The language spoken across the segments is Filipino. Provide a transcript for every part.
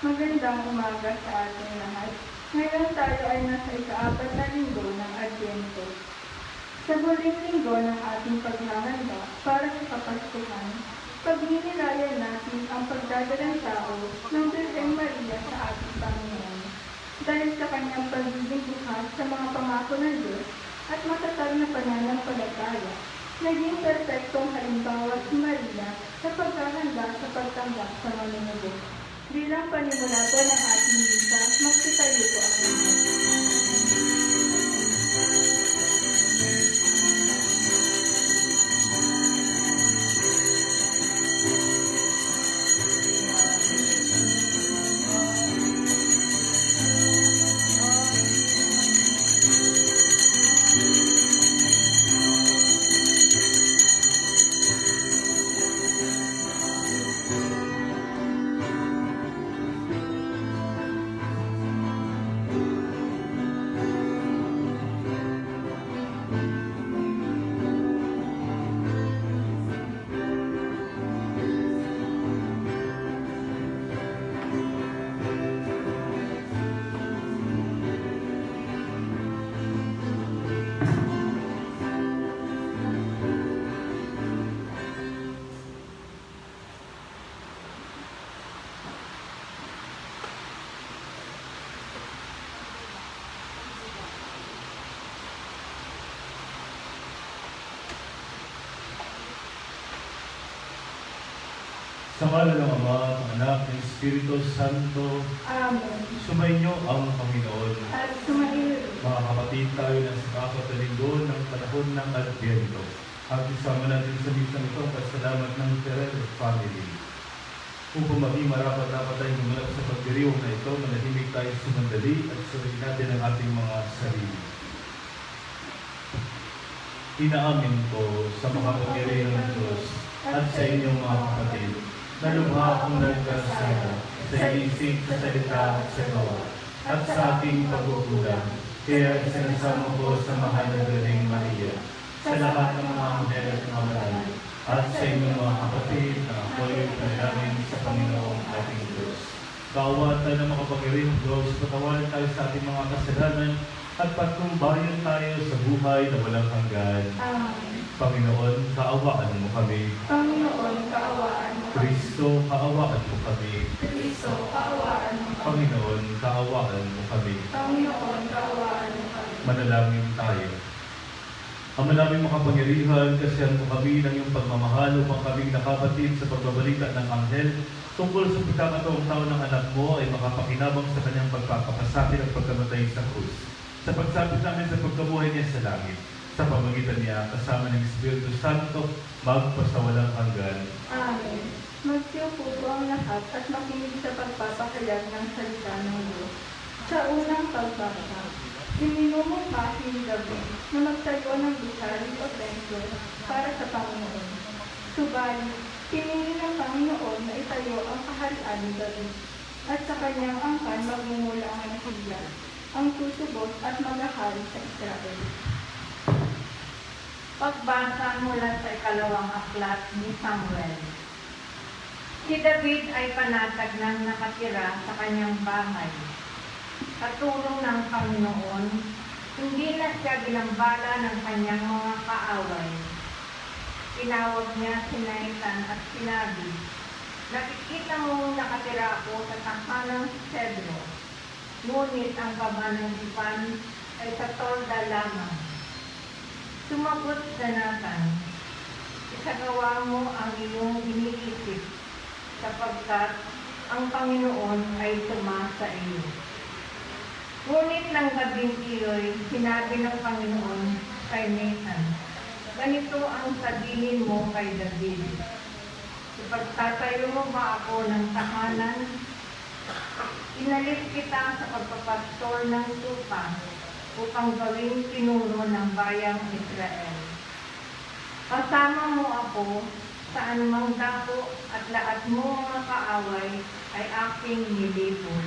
Magandang umaga sa ating lahat. Ngayon tayo ay nasa ika-4 na linggo ng Advento. Sa huling linggo ng ating paghahanda para sa Kapaskuhan, pagninilaya natin ang pagdadalang tao ng Birheng Maria sa ating Panginoon. Dahil sa kanyang pagiging bukas sa mga pangako ng Diyos at matatag na pananampalataya, naging perpektong halimbawa si Maria sa paghahanda sa pagtanggap sa manunubo. Bilang panimulatan ng ating misa, magsitayo po ang lahat. Sa ngalan ng Ama, ng Anak, ng Espiritu Santo, Amen. sumainyo ang Panginoon. At sumainyo. Mga kapatid, tayo na sa 4 na linggo ng panahon ng Advento. At isama natin sa misang ito ang pasalamat ng Ferrer family. Upang maging marapat-dapat tayong gumalap sa pagdiriwang na ito, manahimik tayo sumandali at suriin natin ang ating mga sarili. Inaamin ko sa makapangyarihan ng Diyos at sa inyong mga kapatid, na lubha akong nagkasala sa isip, sa salita at sa gawa, at sa ating pagkukulang. Kaya sinasama ko sa mahal na Birheng Maria, sa lahat ng mga anghel at mga banal, at sa inyong mga kapatid na ako'y panalangin sa Panginoong ating Diyos. Kaawatan ng makapangyarihang Diyos, patawarin tayo sa ating mga kasalanan at patnumbayan tayo sa buhay na walang hanggan. Amen. Panginoon, kaawaan mo kami. Panginoon, kaawaan mo kami. Kristo, kaawaan mo kami. Kristo, kaawaan mo kami. Panginoon, kaawaan mo kami. Panginoon, kaawaan mo kami. Manalangin tayo. Ama naming makapangyarihan, kasihan mo kami ng iyong pagmamahal upang kaming nakabatid sa pagbabalita ng anghel tungkol sa pagkakataong taon ng anak mo ay makapakinabang sa kanyang pagpapakasakit at pagkamatay sa krus. Sa pagsapit namin sa pagkabuhay niya sa langit, sa pamagitan niya kasama ng Espiritu Santo, magpasawalang hanggan. Amen. Magsiupo po ang lahat at makinig sa pagpapahayag ng salita ng Diyos. Sa unang pagbasa, iminumungkahi ni David na magtayo ng gusali o templo para sa Panginoon. Subalit, pinili ng Panginoon na itayo ang kaharian ni David at sa kanyang angkan magmumula ang Mesias, ang tutubos at maghahari sa Israel. Pagbasa mula sa ikalawang aklat ni Samuel. Si David ay panatag ng nakatira sa kanyang bahay. Katulong ng Panginoon, hindi na siya ginambala ng kanyang mga kaaway. Tinawag niya si Nathan at sinabi, "Nakikita mong nakatira ako sa tahanang Cedro, ngunit ang pamanagipan ay sa tolda lamang." Sumagot sa Nathan, "Isagawa mo ang iyong iniisip, sapagkat ang Panginoon ay tumasa iyo." Ngunit ng gabing iyo'y sinabi ng Panginoon kay Nathan, "Ganito ang sabihin mo kay David, ipagtatayo mo ba ako ng tahanan? Inalis kita sa pagpapastol ng tupa upang gawing pinuno ng bayang Israel. Kasama mo ako sa anumang dako at lahat mo mga kaaway ay aking nilibot.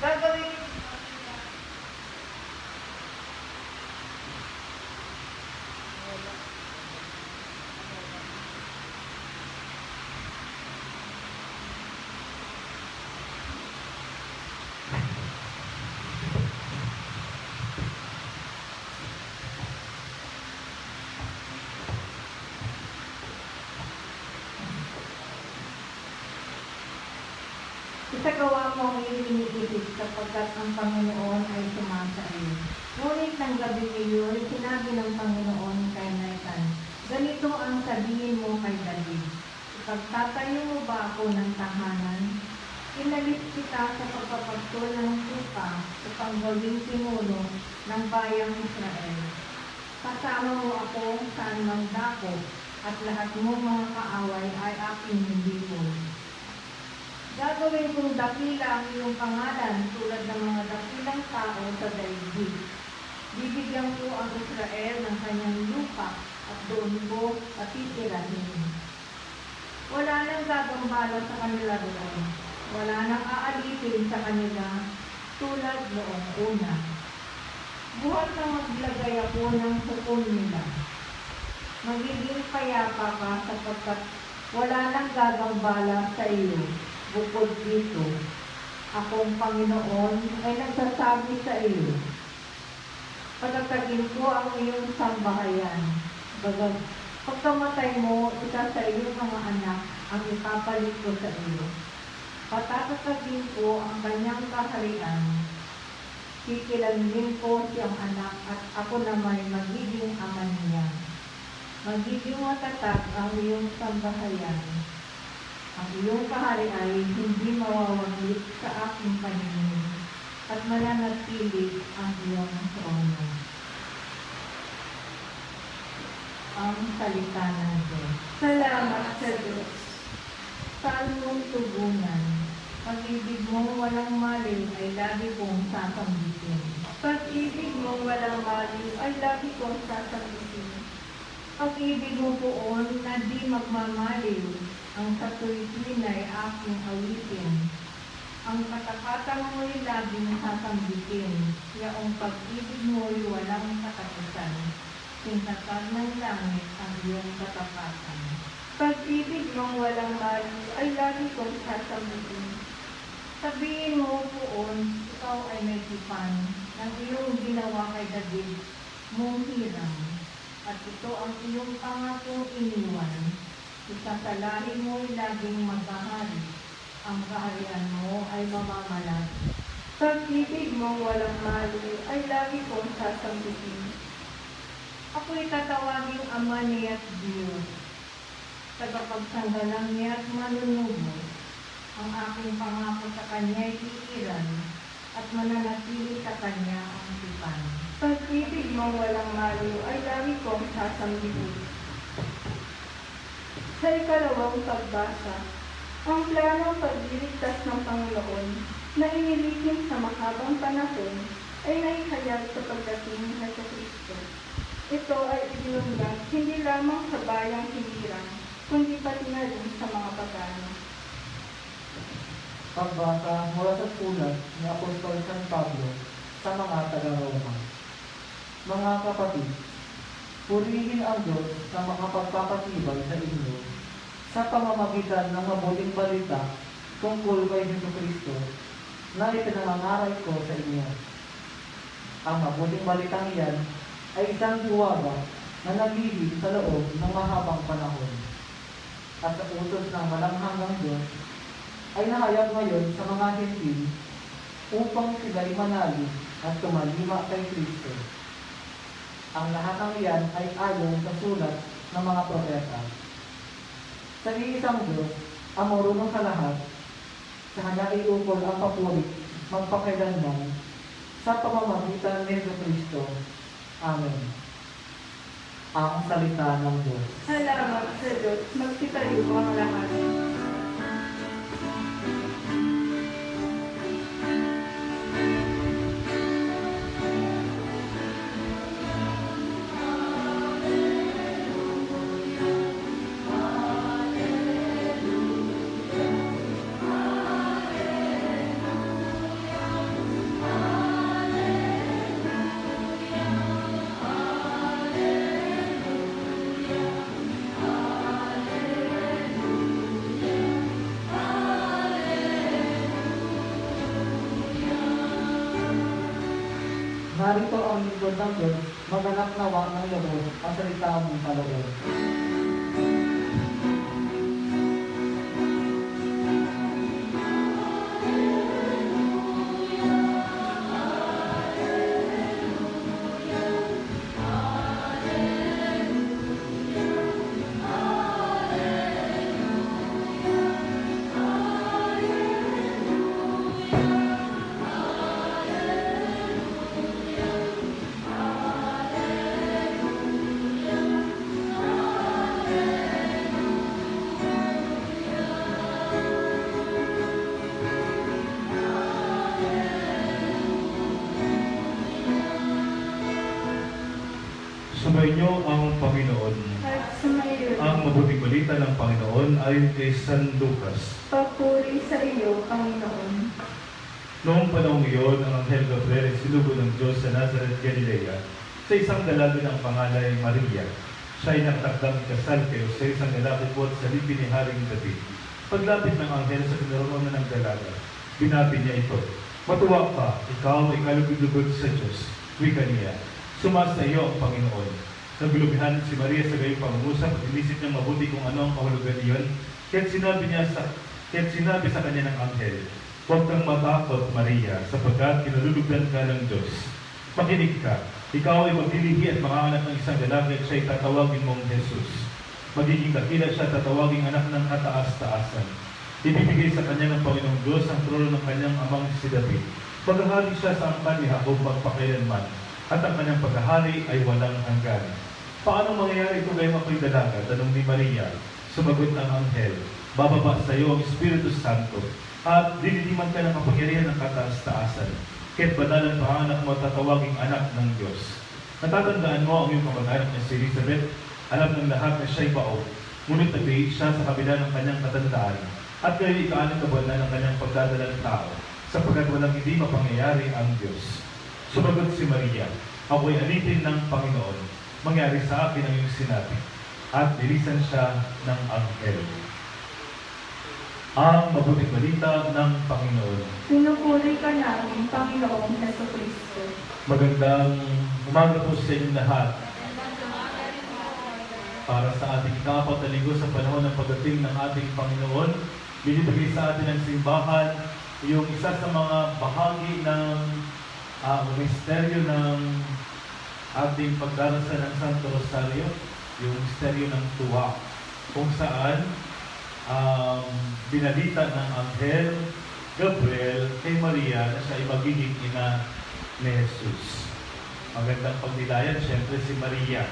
Gagawin Isagawa mo ang iyong iniisip sapagkat ang Panginoon ay sumasa iyo. Ngunit ng gabi iyon, sinabi ng Panginoon kay Nathan, ganito ang sabihin mo kay David, ipagtatayo mo ba ako ng tahanan? Inalis kita sa pagpapagtol ng lupa upang gawing pinuno ng bayang Israel. Kasama mo ako sa anumang dako at lahat mong mga kaaway ay aking lilipol. Gagawin kong dakila ang iyong pangalan tulad ng mga dakilang tao sa daigdig. Bibigyan ko ang Israel ng kanyang lupa at doon ko patitirahin. Wala nang gagambala sa kanila doon. Wala nang aalitin sa kanila tulad noong una. Buhat na maglagay ako ng hukom nila. Magiging payapa ka sapagkat wala nang gagambala sa iyo. Bukod dito, akong Panginoon ay nagsasabi sa iyo, patatagin ko ang iyong sambahayan. Pagkamatay mo, isa sa iyong mga anak ang ipapalit ko sa iyo. Patatatagin ko ang kanyang kaharian. Kikilanlin ko siyang anak at ako naman magiging ama niya. Magiging matatag ang iyong sambahayan. Ang iyong kaharian ay hindi mawawaglit sa aking paningin at mananatili ang iyong trono. Ang salita ng Diyos. Salamat sa Diyos. Salmong tugunan, pag-ibig mong walang maliw ay lagi kong sasambitin. Pag-ibig mong walang maliw ay lagi kong sasabihin. Pag-ibig mo poon na di magmamaliw, ang sa tuwid-tuwid ay aking awitin. Ang katapatan mo'y laging sasambitin, yaong pag-ibig mo'y walang katapusan. Sintatag ng langit ang iyong katapatan. Pag-ibig mong walang maliw ay lagi kong sasabihin. Sabihin mo poon, ikaw ay may tipan, ng iyong ginawa kay David, mong hirang. At ito ang iyong pangakong iniwan. Isasalahin mo'y laging maghahari. Ang kaharian mo ay mamamalat. Pag-ibig mong walang maliw ay lagi kong sasabihin. Ako'y tatawaging Ama niya't Diyos. Tagapagsanggalang niya't manunubo. Ang aking pangako sa kanya'y iiran at mananatili sa kanya ang tipan. Pag-ibig mong walang maliw ay lagi kong sasabihin. Sa ikalawang pagbasa, ang planong pagliligtas ng Panginoon na inilikim sa mahabang panahon ay naihayag sa pagdating ni Jesucristo. Ito ay ibinunggap hindi lamang sa bayang hinirang, kundi pati na rin sa mga pagano. Pagbasa mula sa sulat ni Apostol San Pablo sa mga taga-Roma. Mga kapatid, purihin ang Diyos sa makapagpapatibay sa inyo sa pamamagitan ng mabuting balita tungkol kay Jesucristo na ipinangangaral ko sa inyo. Ang mabuting balitang iyan ay isang diwaga na naglilid sa loob ng mahabang panahon. At sa utos ng walanghang Diyos ay nahayag ngayon sa mga Hentil upang sila'y manali at tumalima kay Kristo. Ang lahat ng iyan ay ayon sa sulat ng mga propeta. Sa iisang Diyos, ang marunong sa lahat, sa Kanya iukol ang papuri, magpakailanman, sa pamamagitan ni Jesucristo. Amen. Ang salita ng Diyos. Salamat sa Diyos, magsitayo ang lahat. Narito ang lingkod ng Diyos, maganap nawa ng lubos ang salita mong paloob. Sumainyo ang Panginoon. At sumayo. Ang mabuting balita ng Panginoon ayon kay San Lucas. Papuri sa iyo, Panginoon. Noong panahong iyon, ang Anghel Gabriel ay sinugo ng Diyos sa Nazareth, Galilea, sa isang dalaga ng pangalan ay Maria. Siya ay nakatakdang kasal kay Jose, isang lalaki po sa libin ni Haring David. Paglapit ng anghel sa kinaroroonan ng dalaga, binabi niya ito, "Matuwa ka, ikaw ay kalugod-lugod sa Diyos." Wika niya, "Sumasa iyo ang Panginoon." Nagulubihan si Maria sa gayong pangungusap at inisip niyang mabuti kung ano ang kahulugan iyon. Kaya't sinabi sa kanya ng anghel, "Huwag kang matakot, Maria, sapagkat kinalulugan ka ng Diyos. Makinig ka, ikaw ay maglilihi at manganganak ng isang lalaki at siya'y tatawagin mong Jesus. Magiging dakila siya, tatawaging anak ng kataas-taasan. Ibibigay sa kanya ng Panginoong Diyos ang trono ng kanyang amang si David. Paghahari siya sa angkan ni Jacob magpakailanman, at ang kanyang paghahari ay walang hanggan." "Paano mangyayari ito ngayong ako'y dalaga?" tanong ni Maria. Sumagot ang anghel, "Bababa sa iyo ang Espiritu Santo, at dililiman ka ng kapangyarihan ng kataas-taasan. Kaya't banal ang panganak mo at tatawaging anak ng Diyos. Natatandaan mo ang iyong kamag-anak na si Elizabeth. Alam ng lahat na siya'y baog, ngunit nagbihi siya sa kabila ng kanyang katandaan, at kayo ika-anim na buwan na ng kanyang pagdadala ng tao, sapagkat walang hindi mapangyayari ang Diyos." Sumagot si Maria, "Ako'y alipin ng Panginoon. Mangyari sa akin ang iyong sinabi." At nilisan siya ng anghel. Ang mabuting balita ng Panginoon. Pinupuri ka namin, Panginoong Jesucristo. Magandang umaga po sa inyong lahat. Para sa ating ika-4 na linggo sa panahon ng pagdating ng ating Panginoon, binibigay sa atin ng simbahan yung isa sa mga bahagi ng misteryo ng ating pagdarasal ng Santo Rosario, yung misteryo ng tuwa, kung saan binalita ng Anghel Gabriel kay Maria na siya ay magiging ina ni Jesus. Magandang pagnilayan, siyempre si Maria.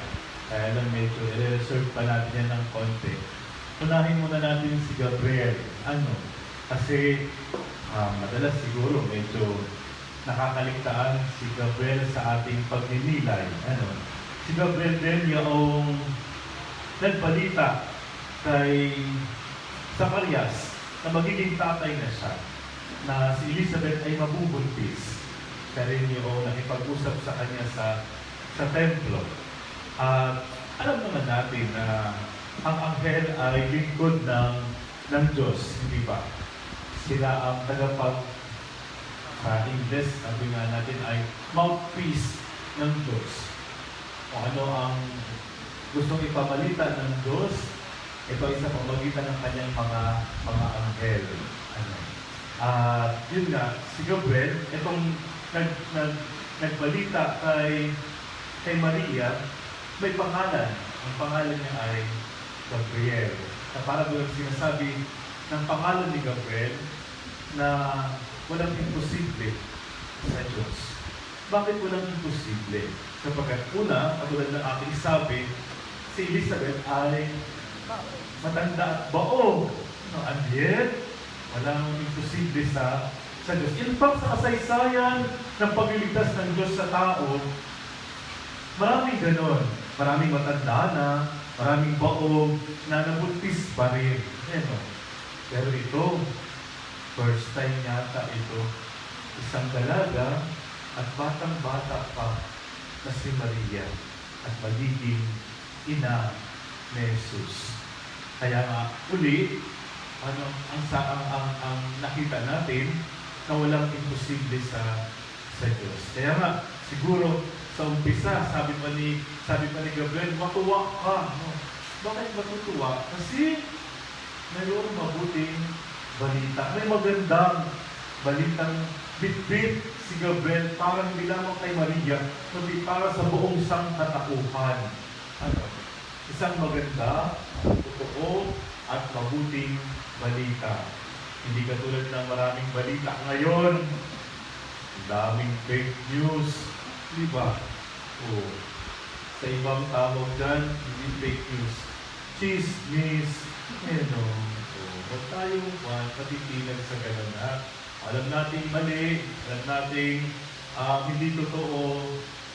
Kaya lang medyo i-reserve pa natin yan ng konti. Unahin muna natin si Gabriel. Kasi madalas siguro medyo nakakaligtaan si Gabriel sa ating pagninilay. Si Gabriel din yung nagbalita kay Zacarias na magiging tatay na siya, na si Elizabeth ay mabubuntis. Siya rin yung nakipag-usap sa kanya sa templo. At alam naman natin na ang anghel ay lingkod ng Diyos, hindi ba? Sila ang tagapag, sa English, sabi nga natin ay mouthpiece ng Diyos. O ano ang gustong ipabalita ng Diyos, ito ay sa pamagitan ng kanyang mga anghel. Yun nga, si Gabriel, itong nagbalita kay Maria, may pangalan. Ang pangalan niya ay Gabriel. Na parang doon sinasabi ng pangalan ni Gabriel na walang imposible sa Diyos. Bakit walang imposible? Sapagkat una, katulad ng aking sabi, si Elizabeth ay matanda at baog. And yet, walang imposible sa Diyos. In fact, sa kasaysayan ng pagliligtas ng Diyos sa tao, maraming ganon. Maraming matanda na, maraming baog na nabuntis pa rin. Pero ito, first time yata ito, isang dalaga at batang-bata pa na si Maria at magiging ina ni Jesus. Kaya nga, uli, ang nakita natin na walang imposible sa Diyos. Kaya nga, siguro, sa umpisa, sabi pa ni Gabriel, matuwa ka. Bakit matutuwa? Kasi mayroong mabuting balita. May magandang balitang bitbit si Gabriel para hindi lamang kay Maria, kundi para sa buong sangkatauhan. Isang maganda, totoo, at mabuting balita. Hindi katulad ng maraming balita ngayon. Daming fake news. Di ba? Sa ibang tawag dyan, hindi fake news. Chismis. Huwag tayong patitinag sa ganun. Alam nating mali, alam nating hindi totoo,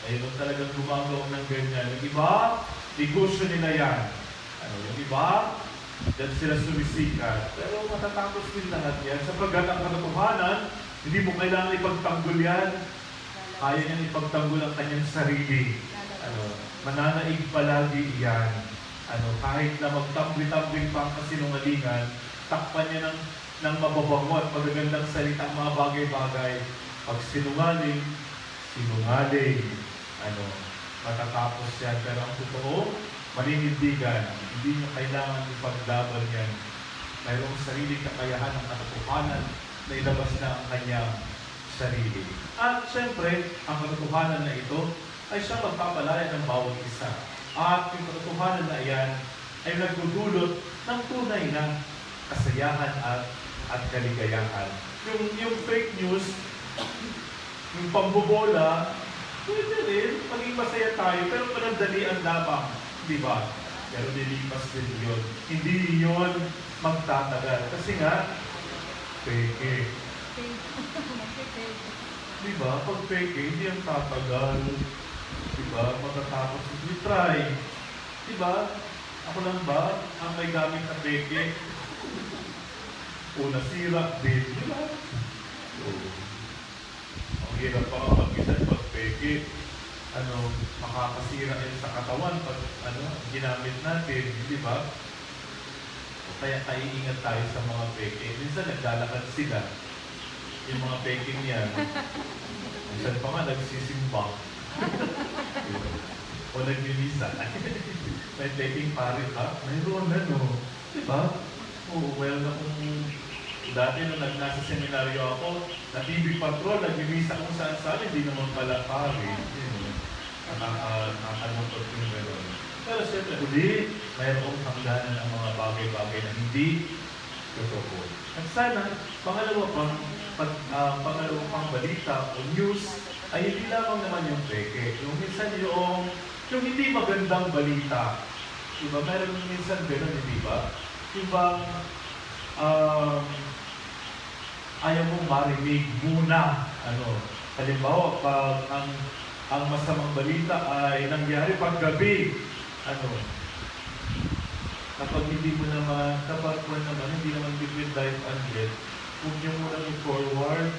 Ayun talagang gumagawa ng ganyan. Yung iba, negosyo nila yan. Yung iba, dyan sila sumisikat. Pero matatapos din lahat yan. Sapagkat ang katotohanan, hindi mo kailangan ipagtanggol yan. Kaya niyang ipagtanggol ang kanyang sarili. Mananaig palagi yan. Kahit na magtambli-tambling pa ang kasinungalingan, takpan niya ng mababango at magagandang salita ang mga bagay-bagay. Pag sinungaling, sinungaling. Matatapos yan. Pero ang totoo, maninindigan. Hindi niyo kailangan ipaglaban yan. Mayroong sariling kakayahan ng katotohanan na ilabas na ang kanyang sarili. At syempre, ang katotohanan na ito ay siya magpapalaya ng bawat isa. At yung katotohanan na iyan ay nagdudulot ng tunay na kasayahan at kaligayahan. Yung fake news, yung pambobola, pwede rin, maging masaya tayo, pero panandalian lamang, di ba? Pero nilipas din yun. Hindi yun magtatagal. Kasi nga, fake. Di ba? Pag fake, hindi ang tatagal. Di ba? Matatapos, we try. Di ba? Ako lang ba ang may gamit na fake? O nasira din. Di ba? Ang hirap pa kapag minsan pag fake, makakasira yun sa katawan pag ginamit natin, di ba? Kaya kaiingat tayo sa mga fake. Minsan naglalakad sila. Yung mga fake niyan. Minsan pa nga nagsisimba. O naglilisa. May fake parin ba? Mayroon di ba? Well na kung dati nung nasa seminaryo ako, na TV Patrol, naglilisa kung saan-saan, hindi naman pala pari. Nakakalungkot yung gano'n. Pero siyempre, mayroong hangganan ang mga bagay-bagay na hindi totoo. At sana, pangalawang pang balita o news ay hindi lamang naman yung peke. Yung minsan yung hindi magandang balita. Diba? Meron minsan gano'n, di ba? Diba, ayaw mong marinig muna. Halimbawa, pag ang masamang balita ay nangyari paggabi. Kapag hindi mo naman, hindi naman between life and death, huwag niyo muna i-forward.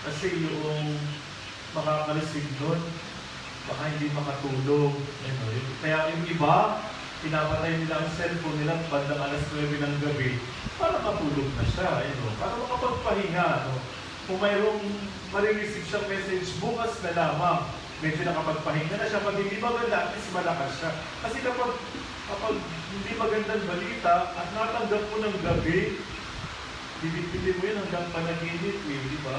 Kasi yung makakareceive nun, baka hindi makatulog. Kaya yung iba, pinapatay nila ang cellphone nila bandang alas 9 ng gabi para matulog na siya. Para makapagpahinga. Kung mayroong marireceive siyang message, bukas na lamang. Medyo nakapagpahinga na siya. Pag hindi maganda, at least malakas siya. Kasi kapag hindi magandang balita at natanggap mo ng gabi, bibit-bili mo yun hanggang panaginip, di ba?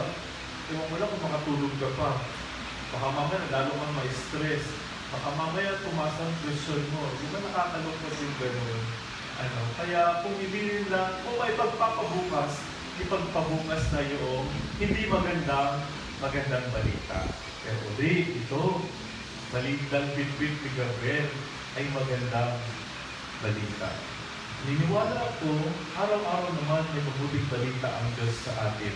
Ewan mo lang kung makatulog ka pa. Baka mamaya lalo kang ma-stress. Baka mamaya tumaas ang presyon mo. Di ba nakakalungkot yung gano'n? Kaya kung hindi lang, kung may ipagpabukas na yung hindi magandang balita. Pero ito, balitang bit-bit ni Gabriel ay magandang balita. Niniwala ako, araw-araw naman may mabuting balita ang Diyos sa atin.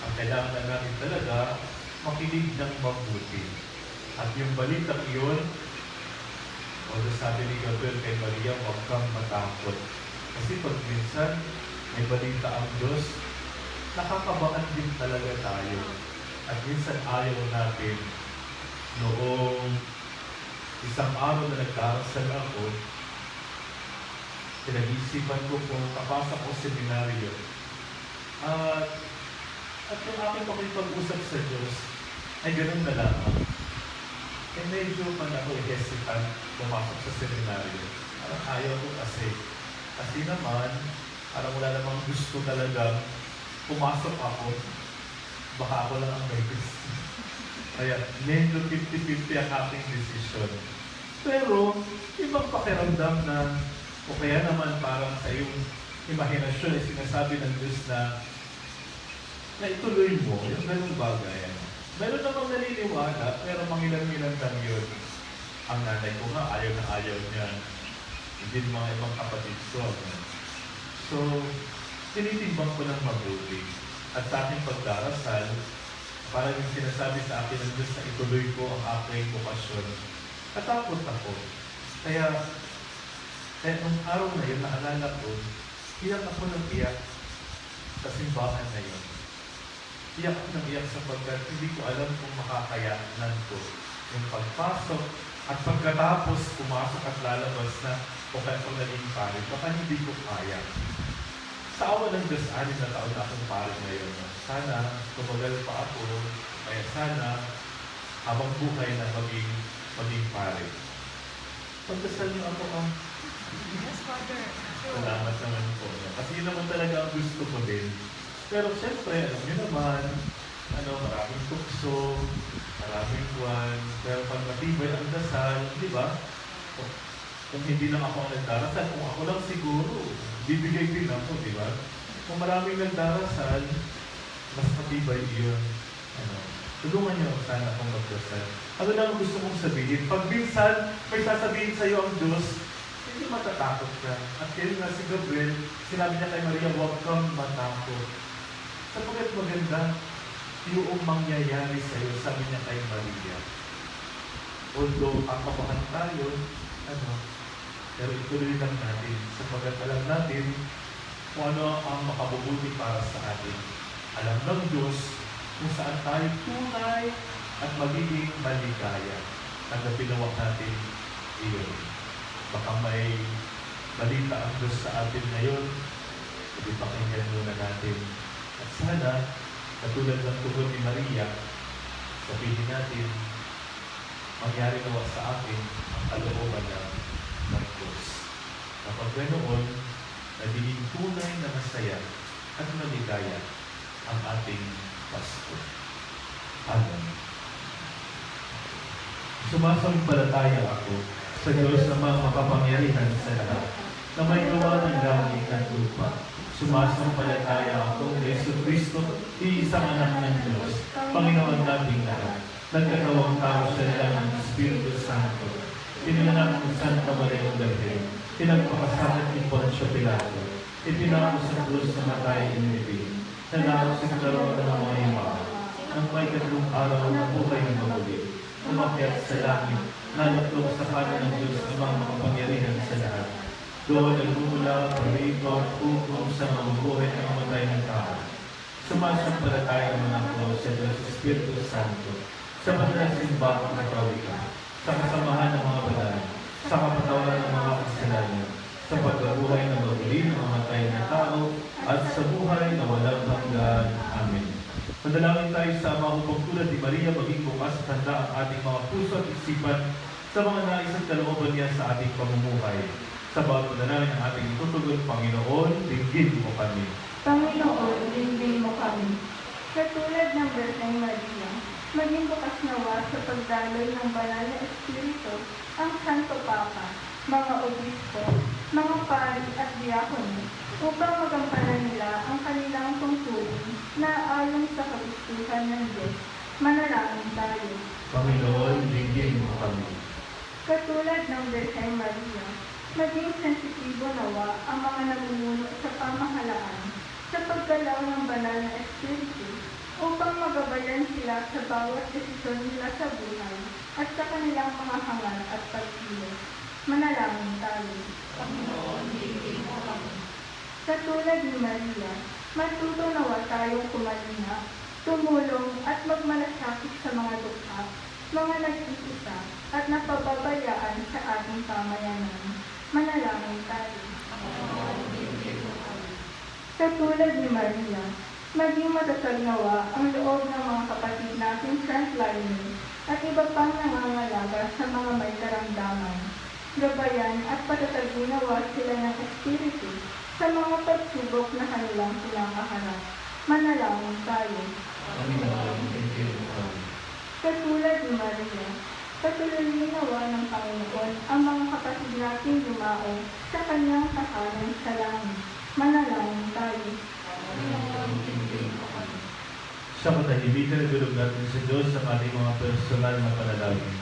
Ang kailangan natin talaga, makinig ng mabuti. At yung balitang iyon, sabi ni Gabriel kay Maria, huwag kang matakot. Kasi pag minsan, may balita ang Diyos, nakakabahan din talaga tayo. At minsan ayaw natin. Noong isang araw na nagdarasal ako, pinag-isipan ko kung kapasok ko seminaryo. At yung aking pakipag-usap sa Diyos, ay ganun na lamang. Medyo man ako hesitant pumasok sa seminaryo. Parang ayaw ko kasi. Kasi naman, parang wala namang gusto talaga pumasok ako. Baka ako lang ang may gusto. Kaya, medyo 50-50 ang aking decision. Pero, ibang pakiramdam na, o kaya naman parang sa iyong imahinasyon ay sinasabi ng Diyos na ituloy mo, yung ganung bagay. Meron namang naniniwala, pero mangilan-ilan lang yun. Ang nanay ko nga, ayaw na ayaw niya. Hindi mga ibang kapatid ko. So, tinitimbang ko ng mabuti. At sa aking pagdarasal, parang yung sinasabi sa akin ng Diyos na ituloy ko ang aking bukasyon. Natakot ako. Kaya nung araw na yun, naalala ko, iyak ako ng iyak sa simbahan na yun. Iyak ako ng iyak sapagkat hindi ko alam kung makakayanan ko yung pagpasok at pagkatapos pumasok at lalabas na o kaya kung naging pare, baka hindi ko kaya. Sa awa ng Diyos, 6 na taon na akong pare ngayon. Sana tumagal pa ako, kaya sana habang buhay na maging pare. Pagdasal niyo ako ang Yes, Father. salamat naman po. Kasi yun naman talaga ang gusto ko din. Pero siyempre, alam niyo naman, maraming tukso, maraming buwan, pero pag matibay ang dasal, di ba? Kung hindi lang ako ang nagdarasal, kung ako lang siguro, bibigay din ako, di ba? Kung maraming nagdarasal, mas matibay yun. Tulungan niyo sana akong magdasal. Ano lang gusto kong sabihin? Pag minsan, may sasabihin sa iyo ang Diyos, hindi matatakot ka. At kaya nga si Gabriel, sinabi niya kay Maria, huwag kang matakot. Sapagkat maganda, yung mangyayari sa iyo, sabi niya kay Maria. Although, kakabahan tayo, pero ituloy lang natin, sapagkat alam natin kung ano ang makabubuti para sa atin. Alam ng Diyos kung saan tayo tunay at magiging maligaya. Tanggapin natin iyon. Baka may balita ang Diyos sa atin ngayon, hindi pakinggan muna natin. At sana, katulad ng tugon ni Maria, sabihin natin, mangyari nawa sa akin ang kalooban ng Diyos. Kapag ganoon, nagiging tunay na masaya at maligaya ang ating Pasko. Amen. Sumasampalataya ako sa Diyos na mga makapangyarihan sa lahat, na may gawa ng langit at lupa. Sumasampalataya ako kay Jesucristo, iisang anak ng Diyos, Panginoon nating lahat. Nagkatawang tao siya lang ng Espiritu Santo. Pinanganak ng Santa Maria Magdalena, pinagpakasakit ni Poncio Pilato, ipinako sa krus na matay inibig, nanalo sa karoon ng mga imaw, nang may 3 araw na buhay ng mabuli, umakyat sa langit, nalaklong sa kanan ng Diyos na mga makapangyarihan sa lahat. Doon nagmumula, parito at hukom sa mabubuhay ng matay ng tao. Sumasampalataya naman ako sa Diyos Espiritu Santo, sa banal na simbahang Katoliko, sa kasamahan ng mga banal, sa kapatawaran ng mga kasalanan, sa pagkabuhay ng mabuli ng mamatay na tao, at sa buhay na walang hanggan. Amen. Manalangin tayo sa Ama upang tulad ni Maria maging bukas at handa ang ating mga puso at isipan sa mga nais at kalooban niya sa ating pamumuhay. Sa bawat panalangin ng ating itutugon, Panginoon, dinggin mo kami. Panginoon, dinggin mo kami. Katulad ng Birheng Maria, maging bukas nawa sa pagdaloy ng banal na Espiritu ang Santo Papa, mga obispo, mga pari at diakono, upang magampanan nila ang kanilang tungkulin na ayon sa kagustuhan ng Diyos. Manalangin tayo. Panginoon, dinggin mo kami. Katulad ng Birheng Maria, maging sensitibo nawa ang mga namumuno sa pamahalaan sa paggalaw ng banal na Espiritu upang magabayan sila sa bawat desisyon nila sa buhay at sa kanilang mga hangal at pagkilos. Manalangin tayo. Panginoon, dinggin mo kami. Katulad ni Maria, matuto nawa tayong kumalina, tumulong at magmalasakit sa mga dukha, mga nag-iisa at napababayaan sa ating pamayanan. Manalangin tayo. Panginoon, dinggin mo kami. Katulad ni Maria, maging matatag nawa ang loob ng mga kapatid natin frontliner at iba pang nangangalaga sa mga may karamdaman. Gabayan at patatagin nawa sila ng Espiritu sa mga pagsubok na kanilang kaharap. Manalangin tayo. Panginoon, dinggin mo kami. Katulad ni Maria, patuloyin nawa ng Panginoon ang mga kapatid nating dumao sa kanyang tahanan sa langit. Manalangin tayo. Panginoon, dinggin mo kami. Sa katahimikan na dulog natin sa Diyos ang ating mga personal na panalangin.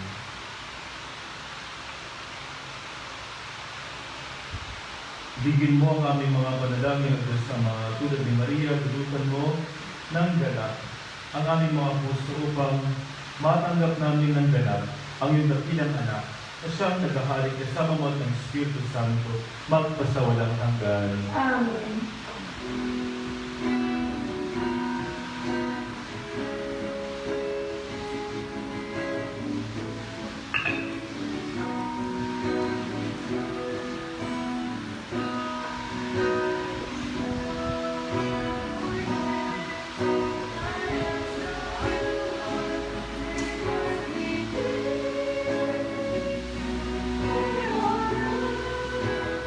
Bigyan mo ang aming mga panalangin at Diyos sa mga tulad ni Maria, tulutan mo ng galak ang aming mga puso upang matanggap namin ng ganap ang iyong dakilang anak na siyang naghahari kasama mo ng Espiritu Santo magpasawalang hanggan. Amen.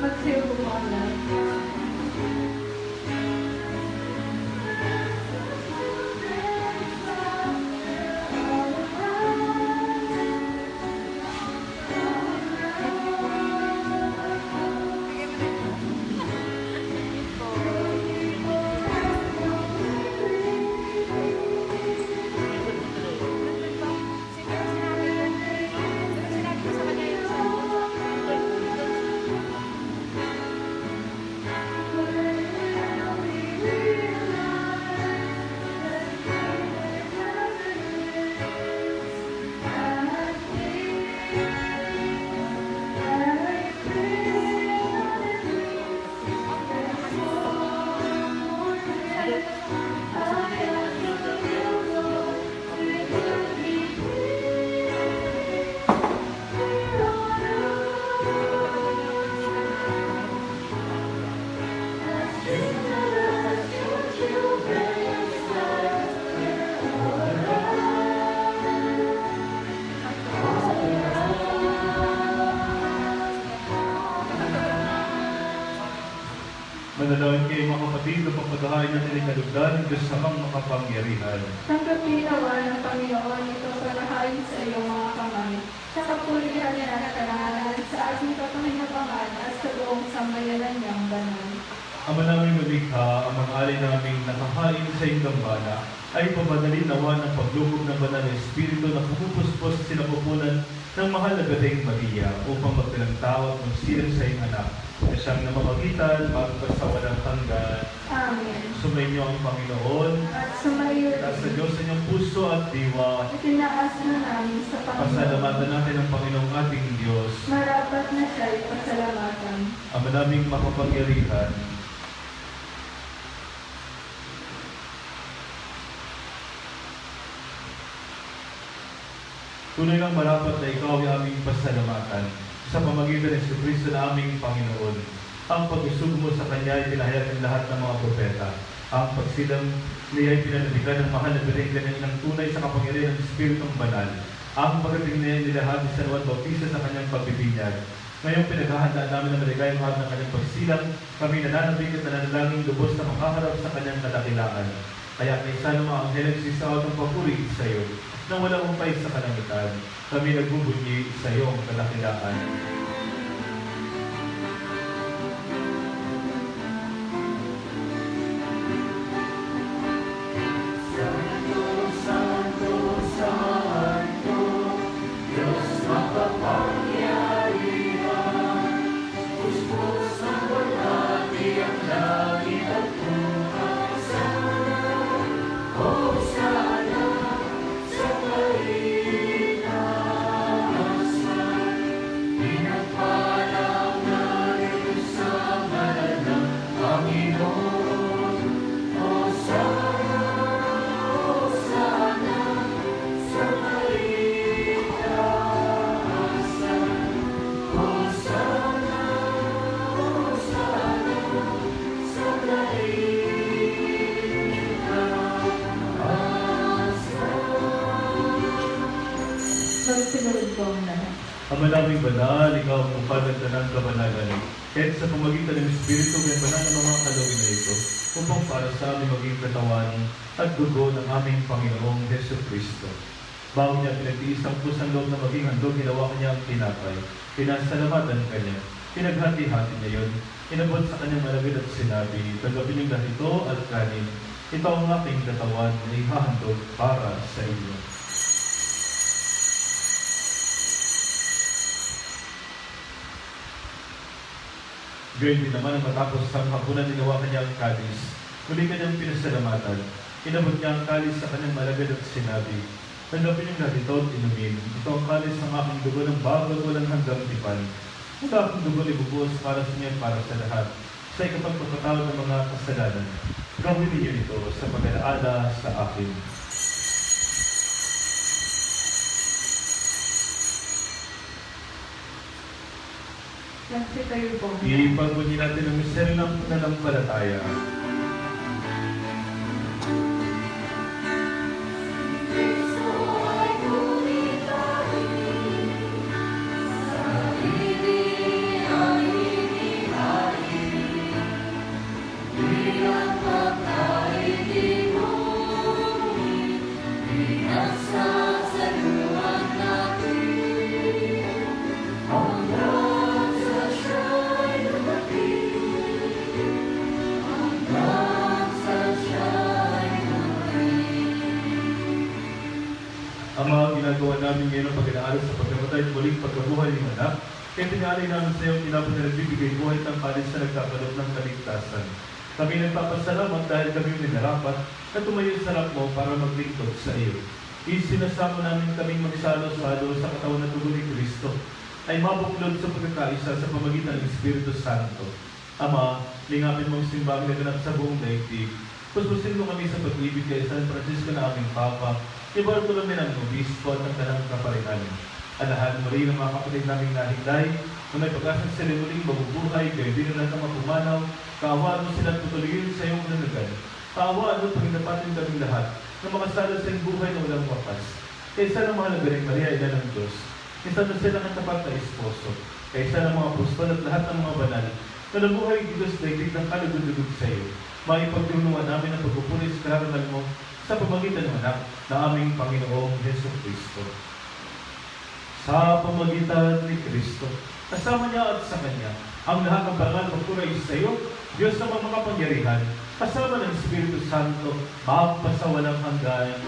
Magsiyo po ang lahat. Manalangin kayo mga kapatid na pagpadahain natin ang kalugdan ng Diyos samang makapangyarihan. Tanggapin nawa ng Panginoon ito parahain sa iyong mga kamay, sa kapulihan niya na karangalan sa ating kapanginabangan at sa buong sambayanan niyang banal. Ama naming lumikha, ang mga alay naming nakahain sa iyong gambala, ay papadali nawa ng paglukob ng banal na Espiritu na pumupuspos sa sinapupunan ng mahal na Birheng Maria upang magbilang tao at magsilang sa iyong anak na siyang namamagitan magpasawalang hanggan. Amen. Sumainyo ang Panginoon, At sumayo nasa Diyos sa inyong puso at diwa. itinaas na namin sa Panginoon. Pasalamatan natin ang Panginoong ating Diyos. Marapat na siya'y pasalamatan. Ama naming makapangyarihan, tunay lang marapat na ikaw ay aming pasalamatan sa pamagitan ng Kristo na aming Panginoon. Ang pag-isug mo sa Kanya ay pinahayag ng lahat ng mga propeta. Ang pagsilang niya ay pinanaligan ng mahal na Birheng ng tunay sa kapangyarihan ng Espiritong Banal. Ang pagdating niya ay nilahat ni San Juan Bautista sa kanyang pagbibinyag. Ngayong pinaghahandaan namin ng maligayang mahal ng kanyang pagsilang, kami nananabig at nananalangin lubos na makaharap sa kanyang kadakilaan. Kaya may isa ng mga anghel nagsisawat ng papuri sa iyo, nang walang umpay sa kalangitan, kami nagbubunyi sa iyong kadakilaan. Magsinunod po ang lahat. Ama naming banal, ikaw ang bukal ng tanang kabanalan. Kahit sa pamagitan ng Espiritu, may banal ng mga kalawin na ito, upang para sa aming maging katawan at dugo ng aming Panginoong Heso Kristo. Bago niya pinagtiis ang pusang loob na maging handog, ginawa kanya ang tinapay. Pinasalamatan kanya. Pinaghati-hati niya yun. Inabot sa kanyang malagad at sinabi, "Tanggapin niyo lahat ito at kanin. Ito ang aking katawan na ihahandog para sa inyo." Gayun din naman ang matapos sa hapunan, ginawa kanya ang kadis. Muli kanyang pinasalamatan. Inabot niya ang kalis sa kanyang malagad at sinabi, "Tanggapin niyo na dito at inumin. Ito ang kalis ng aking dugo ng bago at walang hanggang tipan. Ito aking dugo ibubuhos para sa inyo at para sa lahat, sa ikapagpapatawad ng mga kasalanan. Gawin niyo ito sa pag-alaala sa akin." Nagsitayo po. Ipagbuti natin ang misteryo ng pananampalataya. Ang mga ginagawa namin ngayon ang pag-aaral sa pagkamatay at muling pagkabuhay ng anak, kaya tinalay namin sa iyo ang tinapon na nagbibigay buhay ng kalis na nagkakalot ng kaligtasan. Kami nagpapasalamat dahil kami minarapat na tumayo sa harap mo para maglingkod sa iyo. Isinasama namin kaming magsalo-salo sa katawan at dugo ni Kristo ay mabuklod sa pagkakaisa sa pamagitan ng Espiritu Santo. Ama, lingapin mo ang simbang na ganap sa buong daigdig. Puspusin mo kami sa pag-ibig kay San Francisco na aming Papa, ibarto namin ang obispo at ang kanang kaparihan. Anahan mo rin ang mga kapatid naming nahinday, na may pag-asang sila muling mabubuhay, kaya di na lang mapumanaw, kaawaan mo silang tutuloyin sa iyong nanagan. Kaawaan mo pagdapatin kaming lahat, na makasala sa iyong buhay na walang wakas. Kaya sana mahalaga rin Maria, ina ng Diyos. Kaya sana sila ang tapat na esposo. Kaya sana mga apostol at lahat ng mga banal, na nabuhay Diyos daigdig ng kalugod-lugod sa iyo. Maipagtulungan namin ang pagpupuri sa karangal mo sa pamagitan ng anak na aming Panginoong Heso Kristo. Sa pamagitan ni Kristo, kasama niya at sa Kanya, ang lahat ng banal pagpuray sa iyo, Diyos na makapangyarihan, kasama ng Espiritu Santo, magpasawalang hanggan.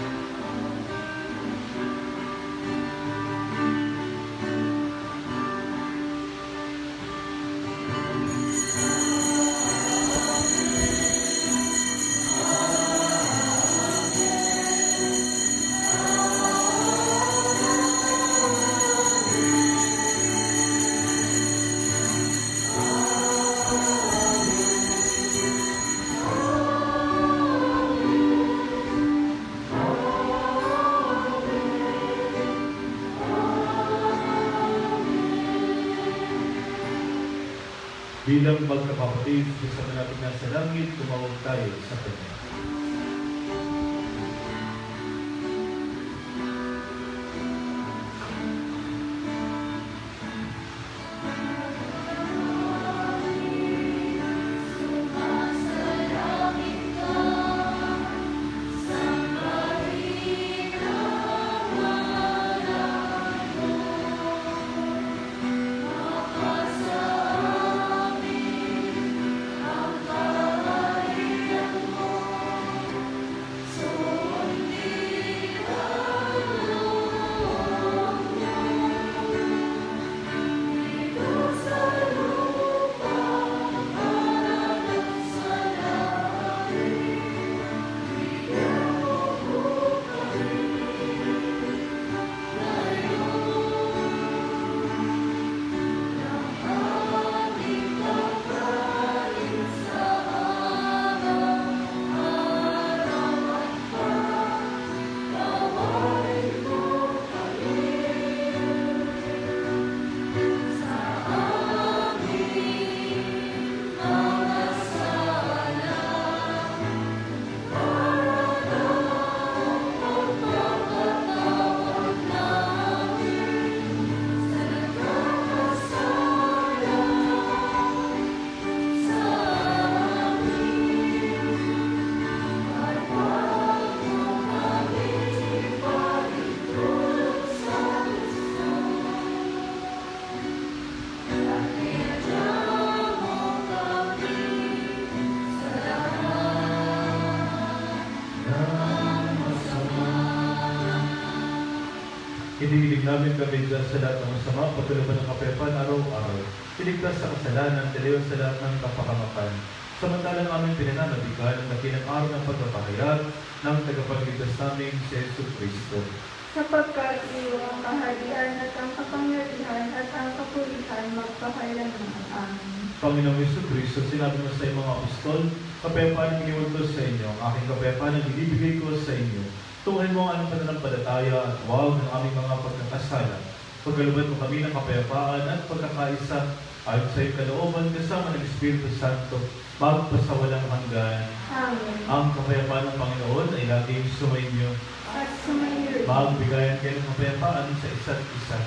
Bilang magkakapatid, gusto natin na sa langit, tumawag tayo sa Kanya. Hinihiling namin kami dyan sa lahat ng masama, patulaban ng kapepan araw-araw. Iligtas sa kasalanan, tiliwan sa lahat ng kapakamakan. Samantalang aming pinananabigan ang dakilang araw ng pagpapahayag, ng tagapagligtas namin si Yesu Kristo. Sapagkat iyo ang kaharian at ang kapangyarihan at ang kapulihan magpakailanman. Amen. Panginoong Yesu Kristo, sinabi mo sa iyong mga apostol, kapayapaan ang iniwan ko sa inyo, ang aking kapayapaan ang ibibigay ko sa inyo. Tunguhin mo ang aming pananampalataya at huwag ng aming mga pagkakasala. Pagkalooban mo kami ng kapayapaan at pagkakaisa ayon sa iyong kalooban kasama ng Espiritu Santo, magpasawalang hanggan. Amen. Ang kapayapaan ng Panginoon ay laging sumainyo. At sumayo. Magbigayan kayo ng kapayapaan sa isa't isa.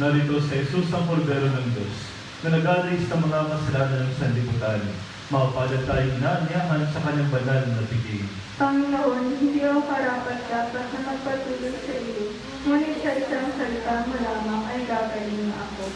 Narito sa Jesus ang Kordero ng Diyos, na nag-alis ng mga kasalanan ng sanlibutan. Mapalad tayong inaanyahan sa kanyang banal na piging. Panginoon, hindi ako karapat-dapat na magpatuloy sa iyo, ngunit sa isang salita mo lamang ay gagaling na ako.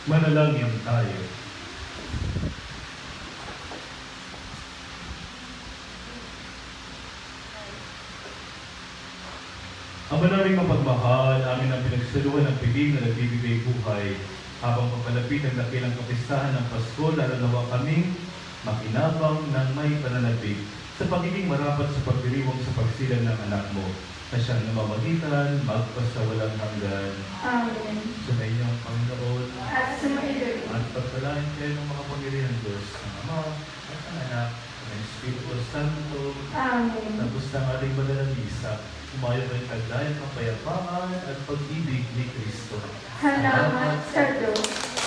Manalangin tayo. Ama naming mapagmahal, amin ang pinagsaluhan ng piling na nagbibigay buhay. Habang papalapit ang dakilang kapistahan ng Pasko, lalo nawa kaming makinabang ng may pananabik sa pagiging marapat sa pagdiriwang sa pagsilang ng anak mo, na siyang namamagitan, magpasawalang hanggan. Amen. Sumayin niyo ang Panginoon At sumailoy. at pagpalain kayo ng mga pangirihan Diyos, ng Ama at ng Anak, ng Espiritu Santo, Amen. tapos ng ating madalang misa, umayo ay taglay ng kapayapaan at pag-ibig ni Kristo. Salamat sa Diyos.